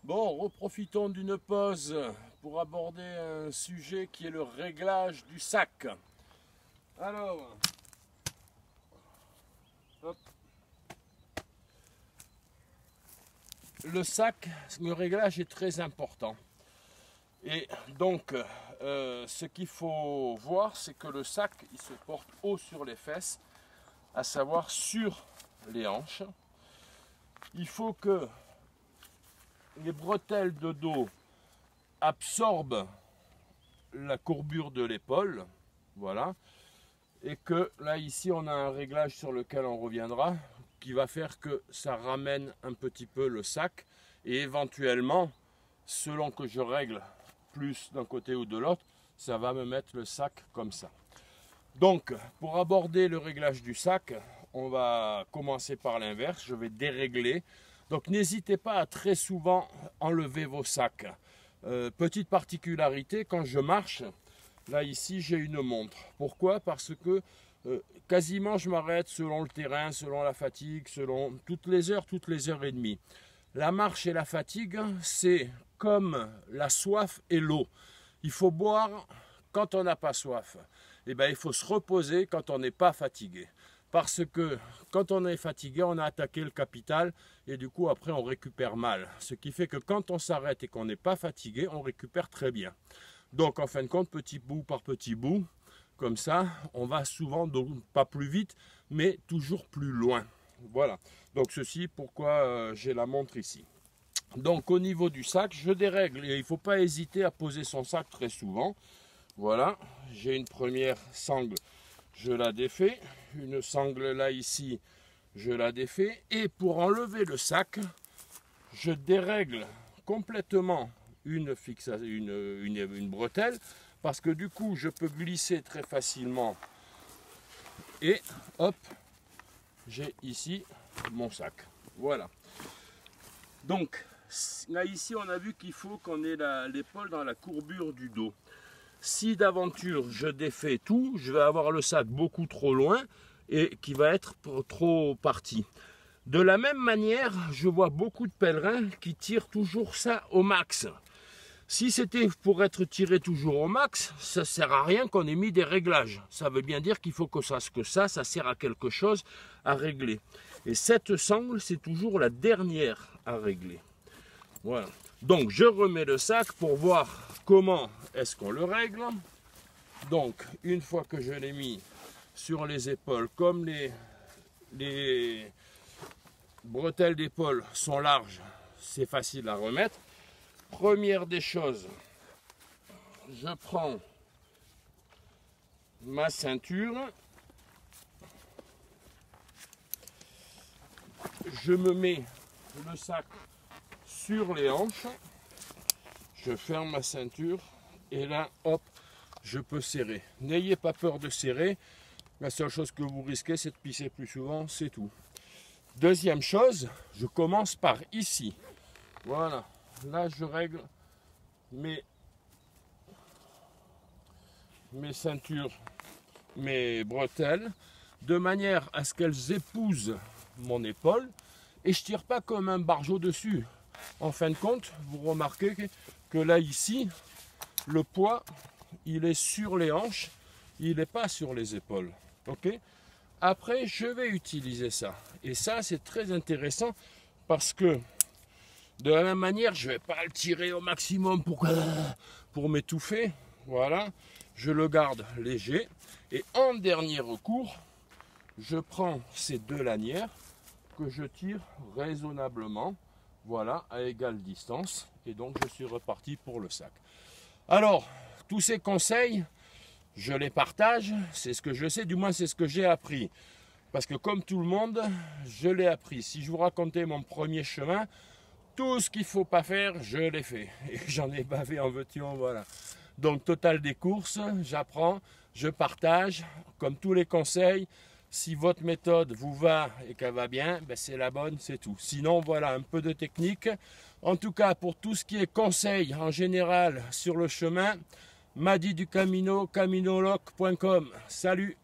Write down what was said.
Bon, reprofitons d'une pause pour aborder un sujet qui est le réglage du sac. Alors, hop. Le sac, le réglage est très important. Et donc, ce qu'il faut voir, c'est que le sac, il se porte haut sur les fesses, à savoir sur les hanches. Il faut que les bretelles de dos absorbent la courbure de l'épaule, voilà, et que là ici on a un réglage sur lequel on reviendra, qui va faire que ça ramène un petit peu le sac, et éventuellement, selon que je règle plus d'un côté ou de l'autre, ça va me mettre le sac comme ça. Donc, pour aborder le réglage du sac, on va commencer par l'inverse, je vais dérégler. Donc n'hésitez pas à très souvent enlever vos sacs. Petite particularité, quand je marche, là ici j'ai une montre. Pourquoi? Parce que quasiment je m'arrête selon le terrain, selon la fatigue, selon toutes les heures et demie. La marche et la fatigue, c'est comme la soif et l'eau. Il faut boire quand on n'a pas soif. Et bien, il faut se reposer quand on n'est pas fatigué. Parce que quand on est fatigué, on a attaqué le capital et du coup après on récupère mal. Ce qui fait que quand on s'arrête et qu'on n'est pas fatigué, on récupère très bien. Donc en fin de compte, petit bout par petit bout, comme ça, on va souvent, donc pas plus vite, mais toujours plus loin. Voilà. Donc ceci, pourquoi j'ai la montre ici. Donc au niveau du sac, je dérègle et il ne faut pas hésiter à poser son sac très souvent. Voilà, j'ai une première sangle, je la défais, une sangle là ici, je la défais, et pour enlever le sac, je dérègle complètement une bretelle, parce que du coup je peux glisser très facilement, et hop, j'ai ici mon sac. Voilà. Donc là ici on a vu qu'il faut qu'on ait l'épaule dans la courbure du dos. Si d'aventure je défais tout, je vais avoir le sac beaucoup trop loin et qui va être trop parti. De la même manière, je vois beaucoup de pèlerins qui tirent toujours ça au max. Si c'était pour être tiré toujours au max, ça ne sert à rien qu'on ait mis des réglages. Ça veut bien dire qu'il faut que ça sert à quelque chose à régler. Et cette sangle, c'est toujours la dernière à régler. Voilà. Donc je remets le sac pour voir comment est-ce qu'on le règle. Donc une fois que je l'ai mis sur les épaules, comme les bretelles d'épaule sont larges, c'est facile à remettre. Première des choses, je prends ma ceinture, je me mets le sac sur les hanches, je ferme ma ceinture et là, hop, je peux serrer. N'ayez pas peur de serrer, la seule chose que vous risquez, c'est de pisser plus souvent, c'est tout. Deuxième chose, je commence par ici. Voilà, là je règle mes ceintures, mes bretelles, de manière à ce qu'elles épousent mon épaule et je tire pas comme un barjot dessus. En fin de compte, vous remarquez que là ici, le poids, il est sur les hanches, il n'est pas sur les épaules. Ok? Après, je vais utiliser ça. Et ça, c'est très intéressant parce que de la même manière, je ne vais pas le tirer au maximum pour m'étouffer. Voilà, je le garde léger. Et en dernier recours, je prends ces deux lanières que je tire raisonnablement. Voilà, à égale distance. Et donc, je suis reparti pour le sac. Alors, tous ces conseils, je les partage. C'est ce que je sais, du moins c'est ce que j'ai appris. Parce que comme tout le monde, je l'ai appris. Si je vous racontais mon premier chemin, tout ce qu'il ne faut pas faire, je l'ai fait. Et j'en ai bavé en veux-tu, voilà. Donc, total des courses, j'apprends, je partage. Comme tous les conseils, si votre méthode vous va et qu'elle va bien, ben c'est la bonne, c'est tout. Sinon, voilà, un peu de technique. En tout cas, pour tout ce qui est conseil en général sur le chemin, Madi du Camino, caminoloc.com. Salut!